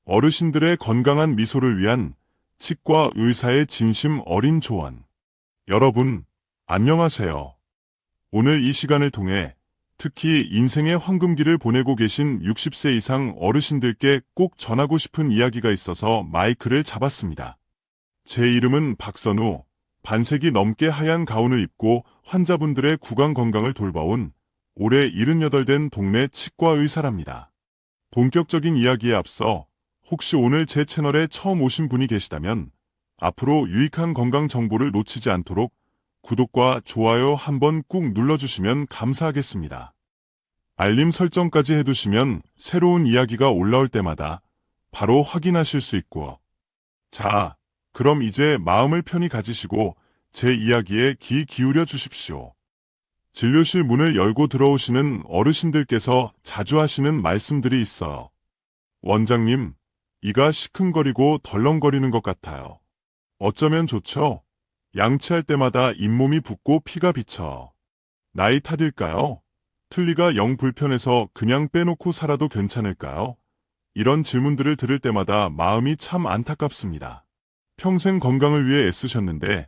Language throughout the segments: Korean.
어르신들의 건강한 미소를 위한 치과 의사의 진심 어린 조언. 여러분, 안녕하세요. 오늘 이 시간을 통해 특히 인생의 황금기를 보내고 계신 60세 이상 어르신들께 꼭 전하고 싶은 이야기가 있어서 마이크를 잡았습니다. 제 이름은 박선우, 반세기 넘게 하얀 가운을 입고 환자분들의 구강 건강을 돌봐온 올해 78 된 동네 치과 의사랍니다. 본격적인 이야기에 앞서 혹시 오늘 제 채널에 처음 오신 분이 계시다면 앞으로 유익한 건강 정보를 놓치지 않도록 구독과 좋아요 한번 꾹 눌러주시면 감사하겠습니다. 알림 설정까지 해두시면 새로운 이야기가 올라올 때마다 바로 확인하실 수 있고. 자, 그럼 이제 마음을 편히 가지시고 제 이야기에 귀 기울여 주십시오. 진료실 문을 열고 들어오시는 어르신들께서 자주 하시는 말씀들이 있어요. 원장님, 이가 시큰거리고 덜렁거리는 것 같아요. 어쩌면 좋죠? 양치할 때마다 잇몸이 붓고 피가 비쳐. 나이 탓일까요? 틀니가 영 불편해서 그냥 빼놓고 살아도 괜찮을까요? 이런 질문들을 들을 때마다 마음이 참 안타깝습니다. 평생 건강을 위해 애쓰셨는데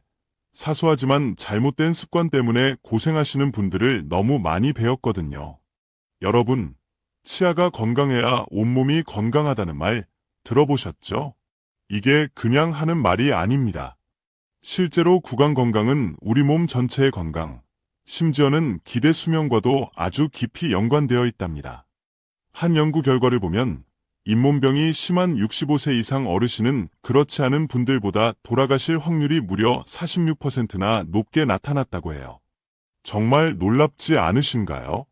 사소하지만 잘못된 습관 때문에 고생하시는 분들을 너무 많이 배웠거든요. 여러분, 치아가 건강해야 온몸이 건강하다는 말 들어보셨죠? 이게 그냥 하는 말이 아닙니다. 실제로 구강 건강은 우리 몸 전체의 건강, 심지어는 기대 수명과도 아주 깊이 연관되어 있답니다. 한 연구 결과를 보면 잇몸병이 심한 65세 이상 어르신은 그렇지 않은 분들보다 돌아가실 확률이 무려 46%나 높게 나타났다고 해요. 정말 놀랍지 않으신가요?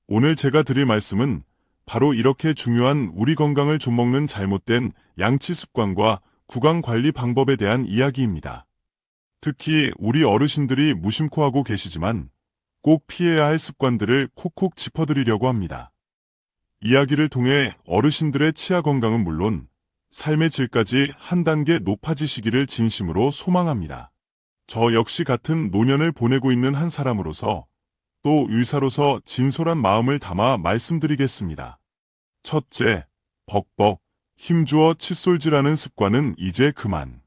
오늘 제가 드릴 말씀은 바로 이렇게 중요한 우리 건강을 좀먹는 잘못된 양치 습관과 구강 관리 방법에 대한 이야기입니다. 특히 우리 어르신들이 무심코 하고 계시지만 꼭 피해야 할 습관들을 콕콕 짚어드리려고 합니다. 이야기를 통해 어르신들의 치아 건강은 물론 삶의 질까지 한 단계 높아지시기를 진심으로 소망합니다. 저 역시 같은 노년을 보내고 있는 한 사람으로서 또 의사로서 진솔한 마음을 담아 말씀드리겠습니다. 첫째, 벅벅, 힘주어 칫솔질하는 습관은 이제 그만.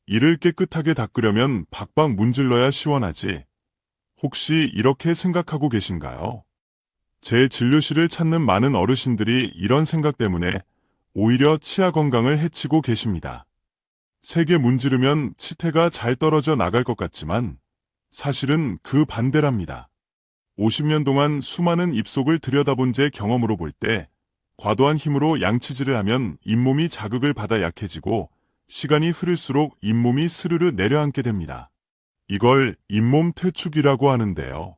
이를 깨끗하게 닦으려면 박박 문질러야 시원하지. 혹시 이렇게 생각하고 계신가요? 제 진료실을 찾는 많은 어르신들이 이런 생각 때문에 오히려 치아 건강을 해치고 계십니다. 세게 문지르면 치태가 잘 떨어져 나갈 것 같지만 사실은 그 반대랍니다. 50년 동안 수많은 입속을 들여다본 제 경험으로 볼 때 과도한 힘으로 양치질을 하면 잇몸이 자극을 받아 약해지고 시간이 흐를수록 잇몸이 스르르 내려앉게 됩니다. 이걸 잇몸 퇴축이라고 하는데요.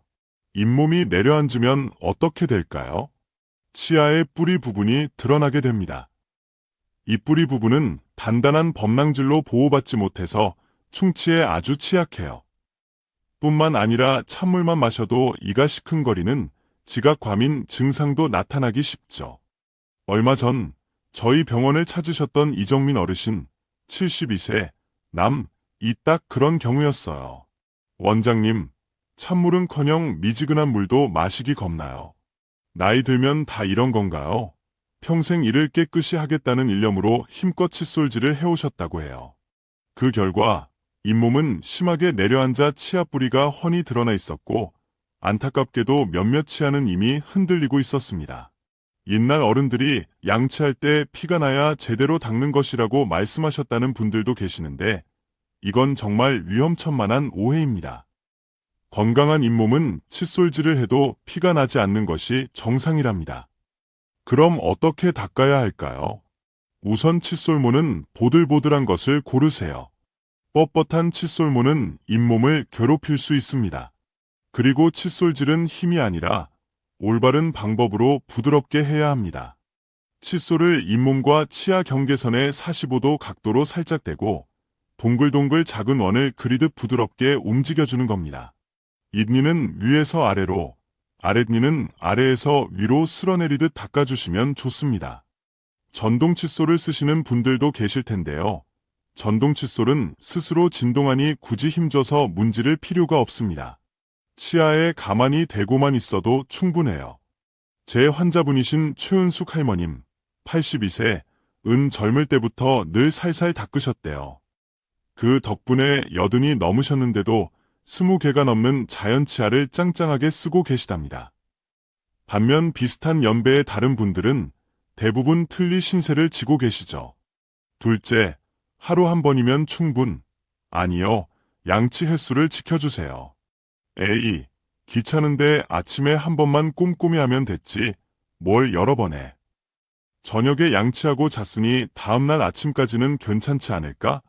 잇몸이 내려앉으면 어떻게 될까요? 치아의 뿌리 부분이 드러나게 됩니다. 이 뿌리 부분은 단단한 범랑질로 보호받지 못해서 충치에 아주 취약해요. 뿐만 아니라 찬물만 마셔도 이가 시큰거리는 지각과민 증상도 나타나기 쉽죠. 얼마 전 저희 병원을 찾으셨던 이정민 어르신, 72세, 남, 이 딱 그런 경우였어요. 원장님, 찬물은커녕 미지근한 물도 마시기 겁나요. 나이 들면 다 이런 건가요? 평생 이를 깨끗이 하겠다는 일념으로 힘껏 칫솔질을 해오셨다고 해요. 그 결과 잇몸은 심하게 내려앉아 치아 뿌리가 훤히 드러나 있었고 안타깝게도 몇몇 치아는 이미 흔들리고 있었습니다. 옛날 어른들이 양치할 때 피가 나야 제대로 닦는 것이라고 말씀하셨다는 분들도 계시는데 이건 정말 위험천만한 오해입니다. 건강한 잇몸은 칫솔질을 해도 피가 나지 않는 것이 정상이랍니다. 그럼 어떻게 닦아야 할까요? 우선 칫솔모는 보들보들한 것을 고르세요. 뻣뻣한 칫솔모는 잇몸을 괴롭힐 수 있습니다. 그리고 칫솔질은 힘이 아니라 올바른 방법으로 부드럽게 해야 합니다. 칫솔을 잇몸과 치아 경계선에 45도 각도로 살짝 대고 동글동글 작은 원을 그리듯 부드럽게 움직여주는 겁니다. 잇니는 위에서 아래로, 아랫니는 아래에서 위로 쓸어내리듯 닦아주시면 좋습니다. 전동 칫솔을 쓰시는 분들도 계실 텐데요. 전동 칫솔은 스스로 진동하니 굳이 힘줘서 문지를 필요가 없습니다. 치아에 가만히 대고만 있어도 충분해요. 제 환자분이신 최은숙 할머님, 82세, 젊을 때부터 늘 살살 닦으셨대요. 그 덕분에 여든이 넘으셨는데도 20개가 넘는 자연치아를 짱짱하게 쓰고 계시답니다. 반면 비슷한 연배의 다른 분들은 대부분 틀니 신세를 지고 계시죠. 둘째, 하루 한 번이면 충분. 아니요, 양치 횟수를 지켜주세요. 에이, 귀찮은데 아침에 한 번만 꼼꼼히 하면 됐지. 뭘 여러 번 해. 저녁에 양치하고 잤으니 다음날 아침까지는 괜찮지 않을까?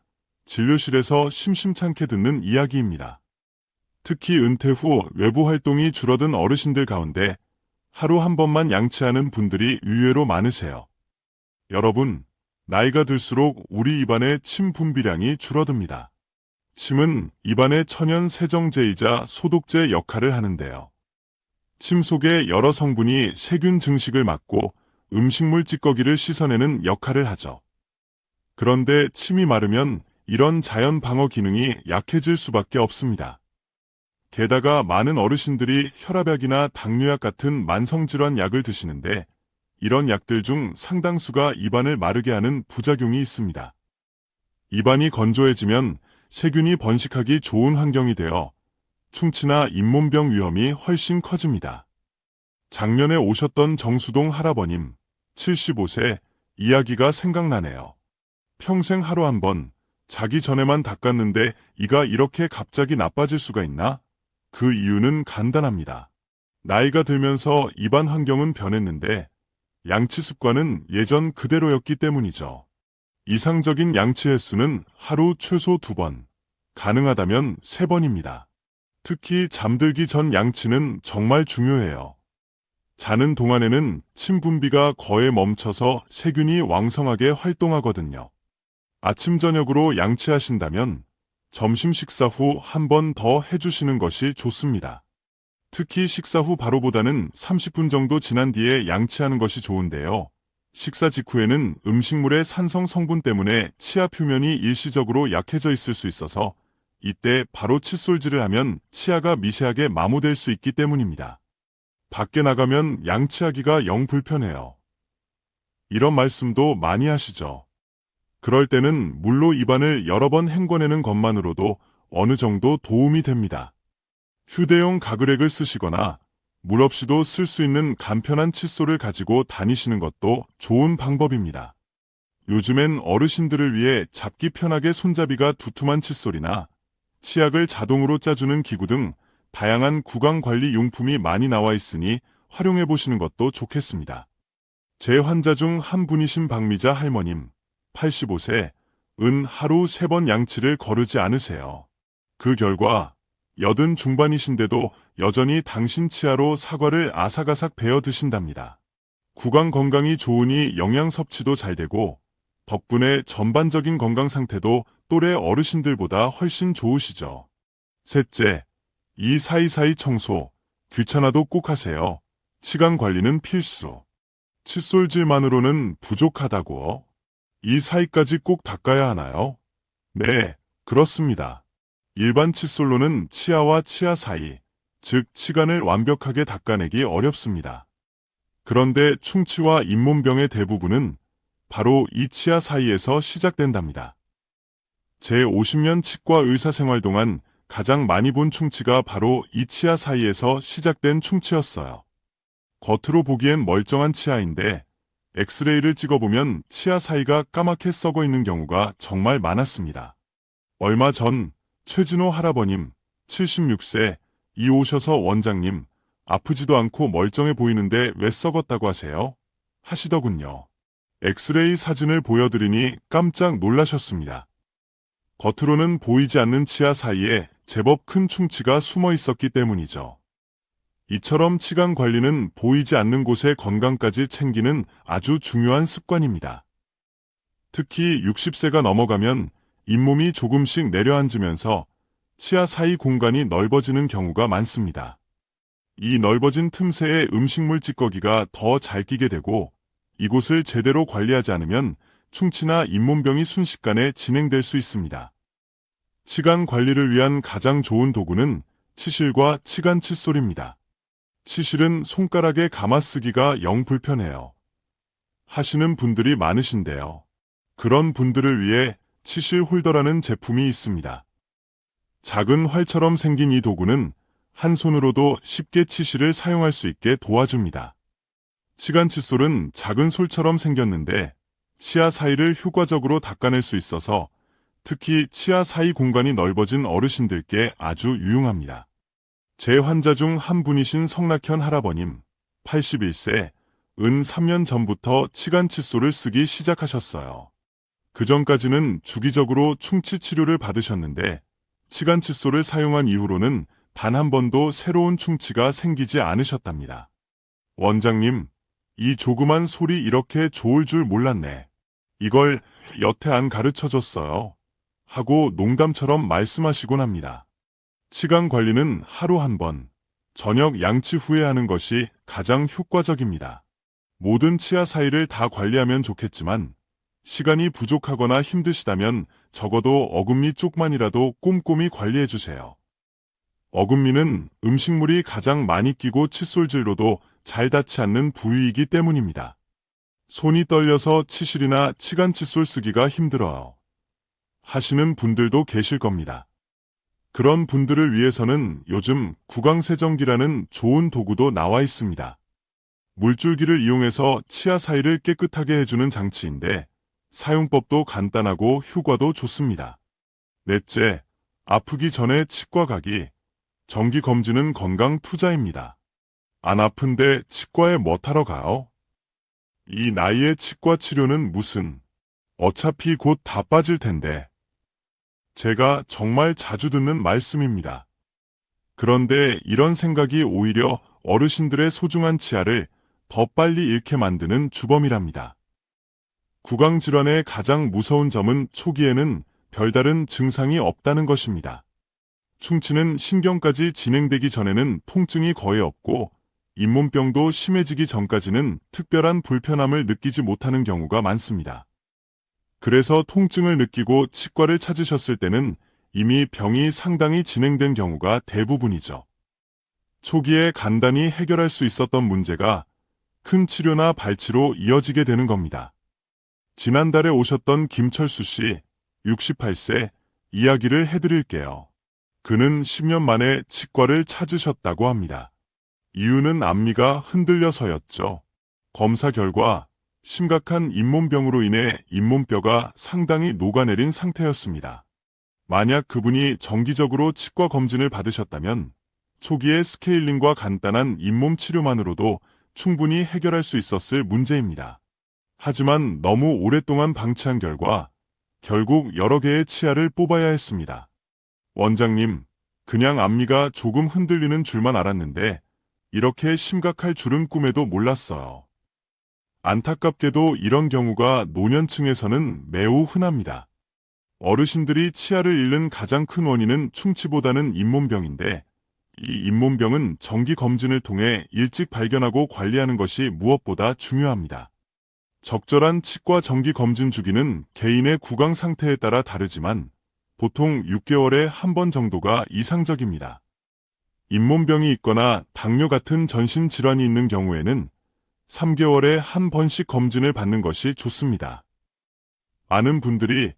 진료실에서 심심찮게 듣는 이야기입니다. 특히 은퇴 후 외부 활동이 줄어든 어르신들 가운데 하루 한 번만 양치하는 분들이 의외로 많으세요. 여러분, 나이가 들수록 우리 입안의 침 분비량이 줄어듭니다. 침은 입안의 천연 세정제이자 소독제 역할을 하는데요. 침 속의 여러 성분이 세균 증식을 막고 음식물 찌꺼기를 씻어내는 역할을 하죠. 그런데 침이 마르면 이런 자연 방어 기능이 약해질 수밖에 없습니다. 게다가 많은 어르신들이 혈압약이나 당뇨약 같은 만성질환 약을 드시는데 이런 약들 중 상당수가 입안을 마르게 하는 부작용이 있습니다. 입안이 건조해지면 세균이 번식하기 좋은 환경이 되어 충치나 잇몸병 위험이 훨씬 커집니다. 작년에 오셨던 정수동 할아버님, 75세, 이야기가 생각나네요. 평생 하루 한 번, 자기 전에만 닦았는데 이가 이렇게 갑자기 나빠질 수가 있나? 그 이유는 간단합니다. 나이가 들면서 입안 환경은 변했는데 양치 습관은 예전 그대로였기 때문이죠. 이상적인 양치 횟수는 하루 최소 2번, 가능하다면 3번입니다. 특히 잠들기 전 양치는 정말 중요해요. 자는 동안에는 침 분비가 거의 멈춰서 세균이 왕성하게 활동하거든요. 아침 저녁으로 양치하신다면 점심 식사 후 한 번 더 해주시는 것이 좋습니다. 특히 식사 후 바로보다는 30분 정도 지난 뒤에 양치하는 것이 좋은데요. 식사 직후에는 음식물의 산성 성분 때문에 치아 표면이 일시적으로 약해져 있을 수 있어서 이때 바로 칫솔질을 하면 치아가 미세하게 마모될 수 있기 때문입니다. 밖에 나가면 양치하기가 영 불편해요. 이런 말씀도 많이 하시죠. 그럴 때는 물로 입안을 여러 번 헹궈내는 것만으로도 어느 정도 도움이 됩니다. 휴대용 가글액을 쓰시거나 물 없이도 쓸 수 있는 간편한 칫솔을 가지고 다니시는 것도 좋은 방법입니다. 요즘엔 어르신들을 위해 잡기 편하게 손잡이가 두툼한 칫솔이나 치약을 자동으로 짜주는 기구 등 다양한 구강관리 용품이 많이 나와 있으니 활용해 보시는 것도 좋겠습니다. 제 환자 중 한 분이신 박미자 할머님, 85세, 하루 3번 양치를 거르지 않으세요. 그 결과 80 중반이신데도 여전히 당신 치아로 사과를 아삭아삭 베어 드신답니다. 구강 건강이 좋으니 영양 섭취도 잘 되고 덕분에 전반적인 건강 상태도 또래 어르신들보다 훨씬 좋으시죠. 셋째, 이 사이사이 청소, 귀찮아도 꼭 하세요. 치간 관리는 필수. 칫솔질만으로는 부족하다고. 이 사이까지 꼭 닦아야 하나요? 네, 그렇습니다. 일반 칫솔로는 치아와 치아 사이, 즉 치간을 완벽하게 닦아내기 어렵습니다. 그런데 충치와 잇몸병의 대부분은 바로 이 치아 사이에서 시작된답니다. 제 50년 치과 의사 생활 동안 가장 많이 본 충치가 바로 이 치아 사이에서 시작된 충치였어요. 겉으로 보기엔 멀쩡한 치아인데 엑스레이를 찍어보면 치아 사이가 까맣게 썩어 있는 경우가 정말 많았습니다. 얼마 전 최진호 할아버님, 76세, 이 오셔서 원장님, 아프지도 않고 멀쩡해 보이는데 왜 썩었다고 하세요? 하시더군요. 엑스레이 사진을 보여드리니 깜짝 놀라셨습니다. 겉으로는 보이지 않는 치아 사이에 제법 큰 충치가 숨어 있었기 때문이죠. 이처럼 치간 관리는 보이지 않는 곳의 건강까지 챙기는 아주 중요한 습관입니다. 특히 60세가 넘어가면 잇몸이 조금씩 내려앉으면서 치아 사이 공간이 넓어지는 경우가 많습니다. 이 넓어진 틈새에 음식물 찌꺼기가 더 잘 끼게 되고 이곳을 제대로 관리하지 않으면 충치나 잇몸병이 순식간에 진행될 수 있습니다. 치간 관리를 위한 가장 좋은 도구는 치실과 치간 칫솔입니다. 치실은 손가락에 감아쓰기가 영 불편해요. 하시는 분들이 많으신데요. 그런 분들을 위해 치실 홀더라는 제품이 있습니다. 작은 활처럼 생긴 이 도구는 한 손으로도 쉽게 치실을 사용할 수 있게 도와줍니다. 치간 칫솔은 작은 솔처럼 생겼는데 치아 사이를 효과적으로 닦아낼 수 있어서 특히 치아 사이 공간이 넓어진 어르신들께 아주 유용합니다. 제 환자 중 한 분이신 성낙현 할아버님, 81세, 은 3년 전부터 치간 칫솔을 쓰기 시작하셨어요. 그 전까지는 주기적으로 충치 치료를 받으셨는데 치간 칫솔을 사용한 이후로는 단 한 번도 새로운 충치가 생기지 않으셨답니다. 원장님, 이 조그만 솔이 이렇게 좋을 줄 몰랐네. 이걸 여태 안 가르쳐줬어요. 하고 농담처럼 말씀하시곤 합니다. 치간 관리는 하루 한 번, 저녁 양치 후에 하는 것이 가장 효과적입니다. 모든 치아 사이를 다 관리하면 좋겠지만 시간이 부족하거나 힘드시다면 적어도 어금니 쪽만이라도 꼼꼼히 관리해주세요. 어금니는 음식물이 가장 많이 끼고 칫솔질로도 잘 닿지 않는 부위이기 때문입니다. 손이 떨려서 치실이나 치간 칫솔 쓰기가 힘들어요. 하시는 분들도 계실 겁니다. 그런 분들을 위해서는 요즘 구강세정기라는 좋은 도구도 나와 있습니다. 물줄기를 이용해서 치아 사이를 깨끗하게 해주는 장치인데 사용법도 간단하고 효과도 좋습니다. 넷째, 아프기 전에 치과 가기. 정기검진은 건강 투자입니다. 안 아픈데 치과에 뭐 타러 가요? 이 나이에 치과 치료는 무슨, 어차피 곧 다 빠질 텐데. 제가 정말 자주 듣는 말씀입니다. 그런데 이런 생각이 오히려 어르신들의 소중한 치아를 더 빨리 잃게 만드는 주범이랍니다. 구강질환의 가장 무서운 점은 초기에는 별다른 증상이 없다는 것입니다. 충치는 신경까지 진행되기 전에는 통증이 거의 없고 잇몸병도 심해지기 전까지는 특별한 불편함을 느끼지 못하는 경우가 많습니다. 그래서 통증을 느끼고 치과를 찾으셨을 때는 이미 병이 상당히 진행된 경우가 대부분이죠. 초기에 간단히 해결할 수 있었던 문제가 큰 치료나 발치로 이어지게 되는 겁니다. 지난달에 오셨던 김철수 씨, 68세, 이야기를 해드릴게요. 그는 10년 만에 치과를 찾으셨다고 합니다. 이유는 앞니가 흔들려서였죠. 검사 결과 심각한 잇몸병으로 인해 잇몸뼈가 상당히 녹아내린 상태였습니다. 만약 그분이 정기적으로 치과 검진을 받으셨다면 초기에 스케일링과 간단한 잇몸 치료만으로도 충분히 해결할 수 있었을 문제입니다. 하지만 너무 오랫동안 방치한 결과 결국 여러 개의 치아를 뽑아야 했습니다. 원장님, 그냥 앞니가 조금 흔들리는 줄만 알았는데 이렇게 심각할 줄은 꿈에도 몰랐어요. 안타깝게도 이런 경우가 노년층에서는 매우 흔합니다. 어르신들이 치아를 잃는 가장 큰 원인은 충치보다는 잇몸병인데 이 잇몸병은 정기 검진을 통해 일찍 발견하고 관리하는 것이 무엇보다 중요합니다. 적절한 치과 정기 검진 주기는 개인의 구강 상태에 따라 다르지만 보통 6개월에 한 번 정도가 이상적입니다. 잇몸병이 있거나 당뇨 같은 전신 질환이 있는 경우에는 3개월에 한 번씩 검진을 받는 것이 좋습니다. 많은 분들이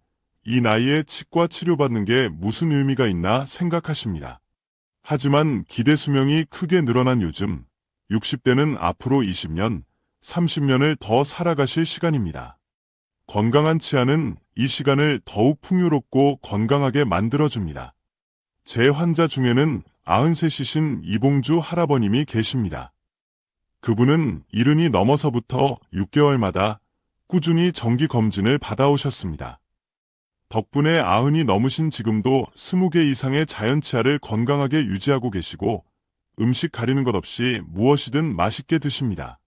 이 나이에 치과 치료받는 게 무슨 의미가 있나 생각하십니다. 하지만 기대 수명이 크게 늘어난 요즘 60대는 앞으로 20년, 30년을 더 살아가실 시간입니다. 건강한 치아는 이 시간을 더욱 풍요롭고 건강하게 만들어줍니다. 제 환자 중에는 93이신 이봉주 할아버님이 계십니다. 그분은 70이 넘어서부터 6개월마다 꾸준히 정기 검진을 받아오셨습니다. 덕분에 90이 넘으신 지금도 20개 이상의 자연치아를 건강하게 유지하고 계시고 음식 가리는 것 없이 무엇이든 맛있게 드십니다.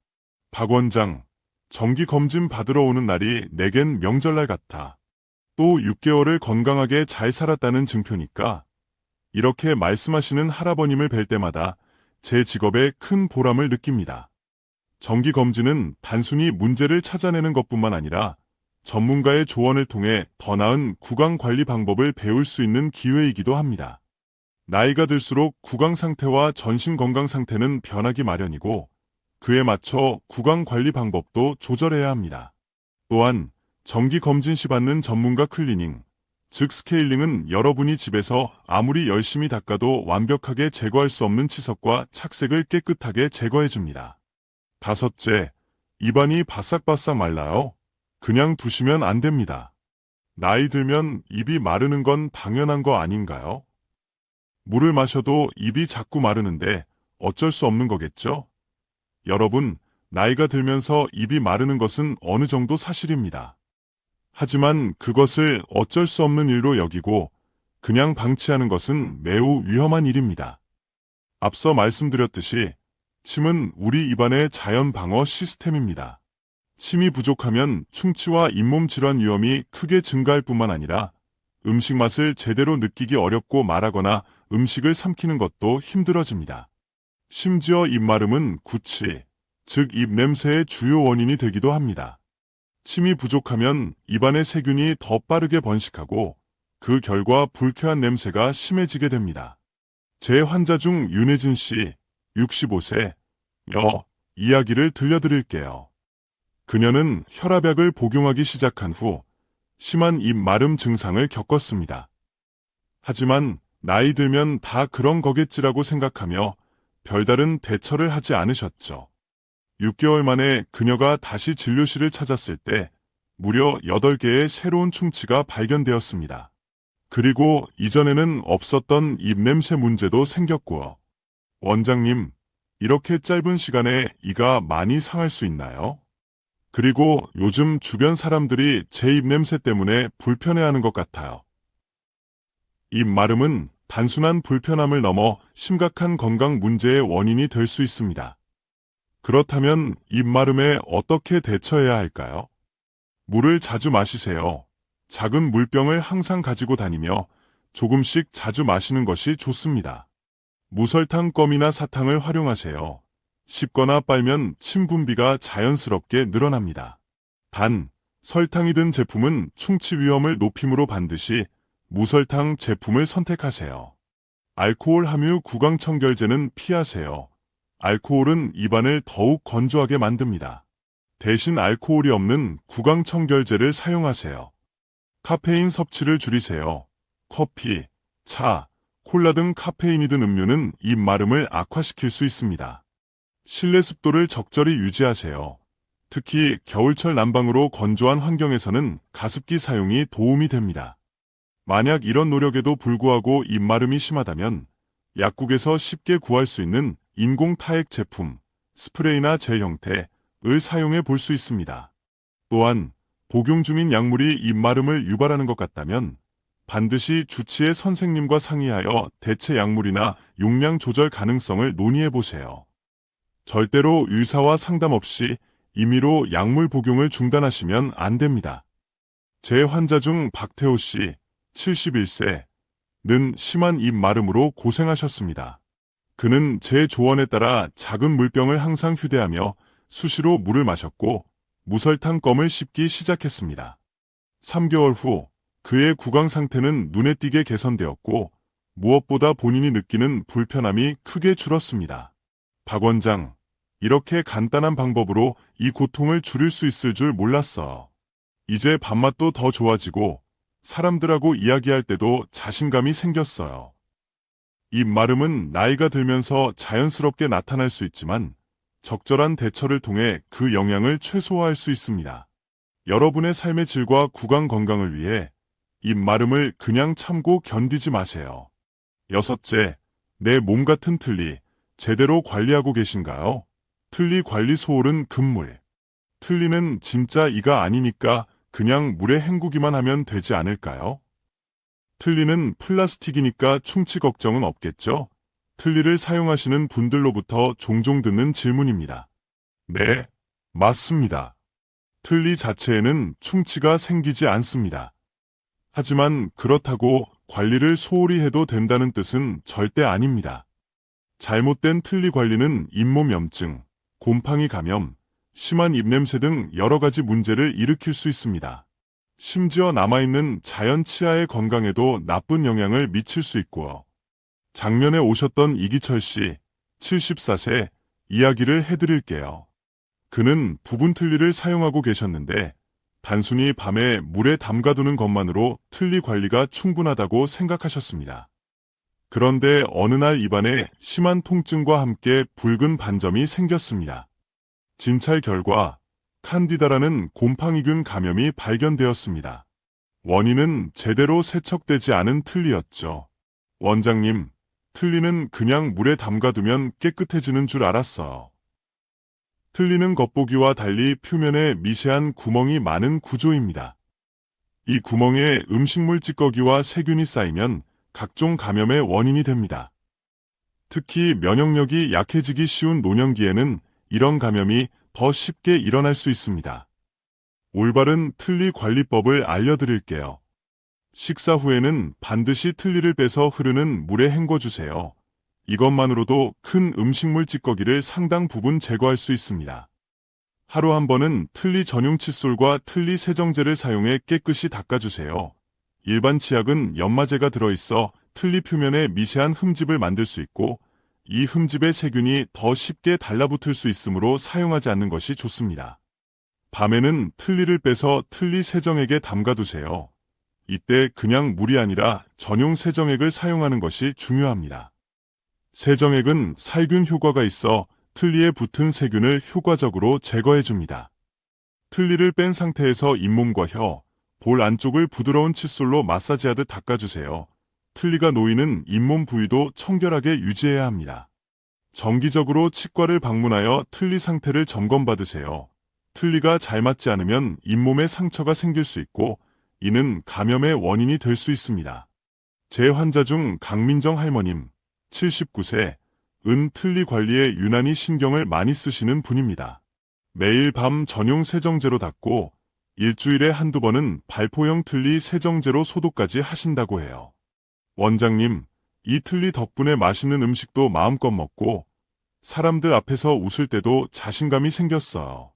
박 원장, 정기 검진 받으러 오는 날이 내겐 명절날 같아. 또 6개월을 건강하게 잘 살았다는 증표니까. 이렇게 말씀하시는 할아버님을 뵐 때마다 제 직업에 큰 보람을 느낍니다. 정기 검진은 단순히 문제를 찾아내는 것뿐만 아니라 전문가의 조언을 통해 더 나은 구강 관리 방법을 배울 수 있는 기회이기도 합니다. 나이가 들수록 구강 상태와 전신 건강 상태는 변하기 마련이고 그에 맞춰 구강 관리 방법도 조절해야 합니다. 또한 정기 검진 시 받는 전문가 클리닝, 즉 스케일링은 여러분이 집에서 아무리 열심히 닦아도 완벽하게 제거할 수 없는 치석과 착색을 깨끗하게 제거해줍니다. 다섯째, 입안이 바싹바싹 말라요? 그냥 두시면 안 됩니다. 나이 들면 입이 마르는 건 당연한 거 아닌가요? 물을 마셔도 입이 자꾸 마르는데 어쩔 수 없는 거겠죠? 여러분, 나이가 들면서 입이 마르는 것은 어느 정도 사실입니다. 하지만 그것을 어쩔 수 없는 일로 여기고 그냥 방치하는 것은 매우 위험한 일입니다. 앞서 말씀드렸듯이 침은 우리 입안의 자연 방어 시스템입니다. 침이 부족하면 충치와 잇몸 질환 위험이 크게 증가할 뿐만 아니라 음식 맛을 제대로 느끼기 어렵고 말하거나 음식을 삼키는 것도 힘들어집니다. 심지어 입마름은 구취, 즉 입냄새의 주요 원인이 되기도 합니다. 침이 부족하면 입안의 세균이 더 빠르게 번식하고 그 결과 불쾌한 냄새가 심해지게 됩니다. 제 환자 중 윤혜진 씨, 65세, 이야기를 들려드릴게요. 그녀는 혈압약을 복용하기 시작한 후 심한 입 마름 증상을 겪었습니다. 하지만 나이 들면 다 그런 거겠지라고 생각하며 별다른 대처를 하지 않으셨죠. 6개월 만에 그녀가 다시 진료실을 찾았을 때 무려 8개의 새로운 충치가 발견되었습니다. 그리고 이전에는 없었던 입냄새 문제도 생겼고요. 원장님, 이렇게 짧은 시간에 이가 많이 상할 수 있나요? 그리고 요즘 주변 사람들이 제 입냄새 때문에 불편해하는 것 같아요. 입 마름은 단순한 불편함을 넘어 심각한 건강 문제의 원인이 될 수 있습니다. 그렇다면 입 마름에 어떻게 대처해야 할까요? 물을 자주 마시세요. 작은 물병을 항상 가지고 다니며 조금씩 자주 마시는 것이 좋습니다. 무설탕 껌이나 사탕을 활용하세요. 씹거나 빨면 침 분비가 자연스럽게 늘어납니다. 단, 설탕이 든 제품은 충치 위험을 높이므로 반드시 무설탕 제품을 선택하세요. 알코올 함유 구강청결제는 피하세요. 알코올은 입안을 더욱 건조하게 만듭니다. 대신 알코올이 없는 구강청결제를 사용하세요. 카페인 섭취를 줄이세요. 커피, 차, 콜라 등 카페인이 든 음료는 입 마름을 악화시킬 수 있습니다. 실내 습도를 적절히 유지하세요. 특히 겨울철 난방으로 건조한 환경에서는 가습기 사용이 도움이 됩니다. 만약 이런 노력에도 불구하고 입마름이 심하다면 약국에서 쉽게 구할 수 있는 인공 타액 제품, 스프레이나 젤 형태를 사용해 볼 수 있습니다. 또한 복용 중인 약물이 입마름을 유발하는 것 같다면 반드시 주치의 선생님과 상의하여 대체 약물이나 용량 조절 가능성을 논의해 보세요. 절대로 의사와 상담 없이 임의로 약물 복용을 중단하시면 안 됩니다. 제 환자 중 박태호 씨, 71세는 심한 입 마름으로 고생하셨습니다. 그는 제 조언에 따라 작은 물병을 항상 휴대하며 수시로 물을 마셨고 무설탕 껌을 씹기 시작했습니다. 3개월 후 그의 구강 상태는 눈에 띄게 개선되었고 무엇보다 본인이 느끼는 불편함이 크게 줄었습니다. 박 원장, 이렇게 간단한 방법으로 이 고통을 줄일 수 있을 줄 몰랐어. 이제 밥맛도 더 좋아지고 사람들하고 이야기할 때도 자신감이 생겼어요. 입 마름은 나이가 들면서 자연스럽게 나타날 수 있지만 적절한 대처를 통해 그 영향을 최소화할 수 있습니다. 여러분의 삶의 질과 구강 건강을 위해 입 마름을 그냥 참고 견디지 마세요. 여섯째, 내 몸 같은 틀니 제대로 관리하고 계신가요? 틀니 관리 소홀은 금물. 틀니는 진짜 이가 아니니까 그냥 물에 헹구기만 하면 되지 않을까요? 틀니는 플라스틱이니까 충치 걱정은 없겠죠? 틀니를 사용하시는 분들로부터 종종 듣는 질문입니다. 네, 맞습니다. 틀니 자체에는 충치가 생기지 않습니다. 하지만 그렇다고 관리를 소홀히 해도 된다는 뜻은 절대 아닙니다. 잘못된 틀니 관리는 잇몸염증, 곰팡이 감염, 심한 입냄새 등 여러 가지 문제를 일으킬 수 있습니다. 심지어 남아있는 자연 치아의 건강에도 나쁜 영향을 미칠 수 있고요. 작년에 오셨던 이기철 씨, 74세, 이야기를 해드릴게요. 그는 부분 틀니를 사용하고 계셨는데 단순히 밤에 물에 담가두는 것만으로 틀니 관리가 충분하다고 생각하셨습니다. 그런데 어느 날 입안에 심한 통증과 함께 붉은 반점이 생겼습니다. 진찰 결과 칸디다라는 곰팡이균 감염이 발견되었습니다. 원인은 제대로 세척되지 않은 틀니였죠. 원장님, 틀니는 그냥 물에 담가두면 깨끗해지는 줄 알았어요. 틀니는 겉보기와 달리 표면에 미세한 구멍이 많은 구조입니다. 이 구멍에 음식물 찌꺼기와 세균이 쌓이면 각종 감염의 원인이 됩니다. 특히 면역력이 약해지기 쉬운 노년기에는 이런 감염이 더 쉽게 일어날 수 있습니다. 올바른 틀니 관리법을 알려드릴게요. 식사 후에는 반드시 틀니를 빼서 흐르는 물에 헹궈주세요. 이것만으로도 큰 음식물 찌꺼기를 상당 부분 제거할 수 있습니다. 하루 한 번은 틀니 전용 칫솔과 틀니 세정제를 사용해 깨끗이 닦아주세요. 일반 치약은 연마제가 들어있어 틀니 표면에 미세한 흠집을 만들 수 있고 이 흠집에 세균이 더 쉽게 달라붙을 수 있으므로 사용하지 않는 것이 좋습니다. 밤에는 틀니를 빼서 틀니 세정액에 담가두세요. 이때 그냥 물이 아니라 전용 세정액을 사용하는 것이 중요합니다. 세정액은 살균 효과가 있어 틀니에 붙은 세균을 효과적으로 제거해줍니다. 틀니를 뺀 상태에서 잇몸과 혀, 볼 안쪽을 부드러운 칫솔로 마사지하듯 닦아주세요. 틀니가 놓이는 잇몸 부위도 청결하게 유지해야 합니다. 정기적으로 치과를 방문하여 틀니 상태를 점검받으세요. 틀니가 잘 맞지 않으면 잇몸에 상처가 생길 수 있고 이는 감염의 원인이 될 수 있습니다. 제 환자 중 강민정 할머님, 79세, 은 틀니 관리에 유난히 신경을 많이 쓰시는 분입니다. 매일 밤 전용 세정제로 닦고 일주일에 한두 번은 발포형 틀니 세정제로 소독까지 하신다고 해요. 원장님, 이 틀니 덕분에 맛있는 음식도 마음껏 먹고 사람들 앞에서 웃을 때도 자신감이 생겼어요.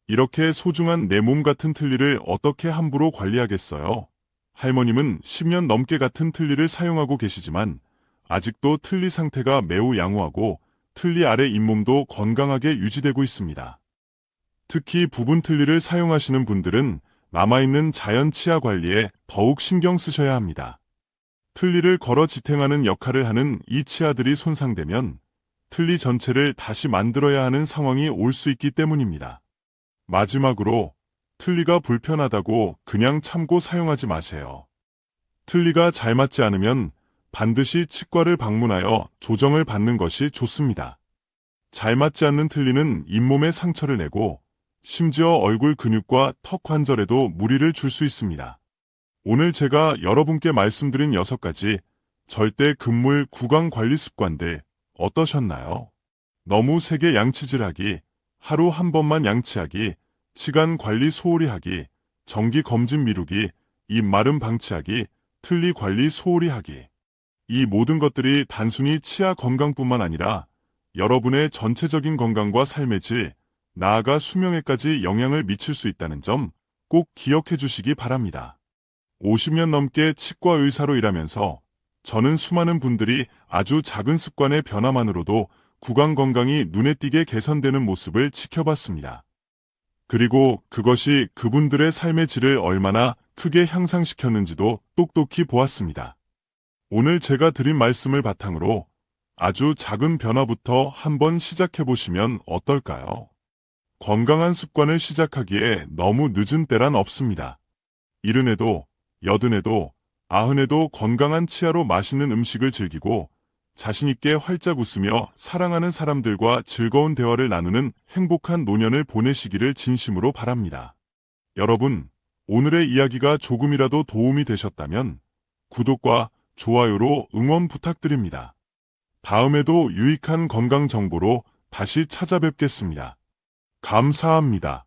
이렇게 소중한 내 몸 같은 틀니를 어떻게 함부로 관리하겠어요? 할머님은 10년 넘게 같은 틀니를 사용하고 계시지만 아직도 틀니 상태가 매우 양호하고 틀니 아래 잇몸도 건강하게 유지되고 있습니다. 특히 부분 틀니를 사용하시는 분들은 남아있는 자연 치아 관리에 더욱 신경 쓰셔야 합니다. 틀니를 걸어 지탱하는 역할을 하는 이 치아들이 손상되면 틀니 전체를 다시 만들어야 하는 상황이 올 수 있기 때문입니다. 마지막으로 틀니가 불편하다고 그냥 참고 사용하지 마세요. 틀니가 잘 맞지 않으면 반드시 치과를 방문하여 조정을 받는 것이 좋습니다. 잘 맞지 않는 틀니는 잇몸에 상처를 내고 심지어 얼굴 근육과 턱 관절에도 무리를 줄 수 있습니다. 오늘 제가 여러분께 말씀드린 6가지 절대 금물 구강 관리 습관들 어떠셨나요? 너무 세게 양치질하기, 하루 한 번만 양치하기, 치간 관리 소홀히 하기, 정기 검진 미루기, 입 마름 방치하기, 틀니 관리 소홀히 하기. 이 모든 것들이 단순히 치아 건강뿐만 아니라 여러분의 전체적인 건강과 삶의 질, 나아가 수명에까지 영향을 미칠 수 있다는 점 꼭 기억해 주시기 바랍니다. 50년 넘게 치과 의사로 일하면서 저는 수많은 분들이 아주 작은 습관의 변화만으로도 구강 건강이 눈에 띄게 개선되는 모습을 지켜봤습니다. 그리고 그것이 그분들의 삶의 질을 얼마나 크게 향상시켰는지도 똑똑히 보았습니다. 오늘 제가 드린 말씀을 바탕으로 아주 작은 변화부터 한번 시작해보시면 어떨까요? 건강한 습관을 시작하기에 너무 늦은 때란 없습니다. 70에도, 80에도, 90에도 건강한 치아로 맛있는 음식을 즐기고 자신있게 활짝 웃으며 사랑하는 사람들과 즐거운 대화를 나누는 행복한 노년을 보내시기를 진심으로 바랍니다. 여러분, 오늘의 이야기가 조금이라도 도움이 되셨다면 구독과 좋아요로 응원 부탁드립니다. 다음에도 유익한 건강 정보로 다시 찾아뵙겠습니다. 감사합니다.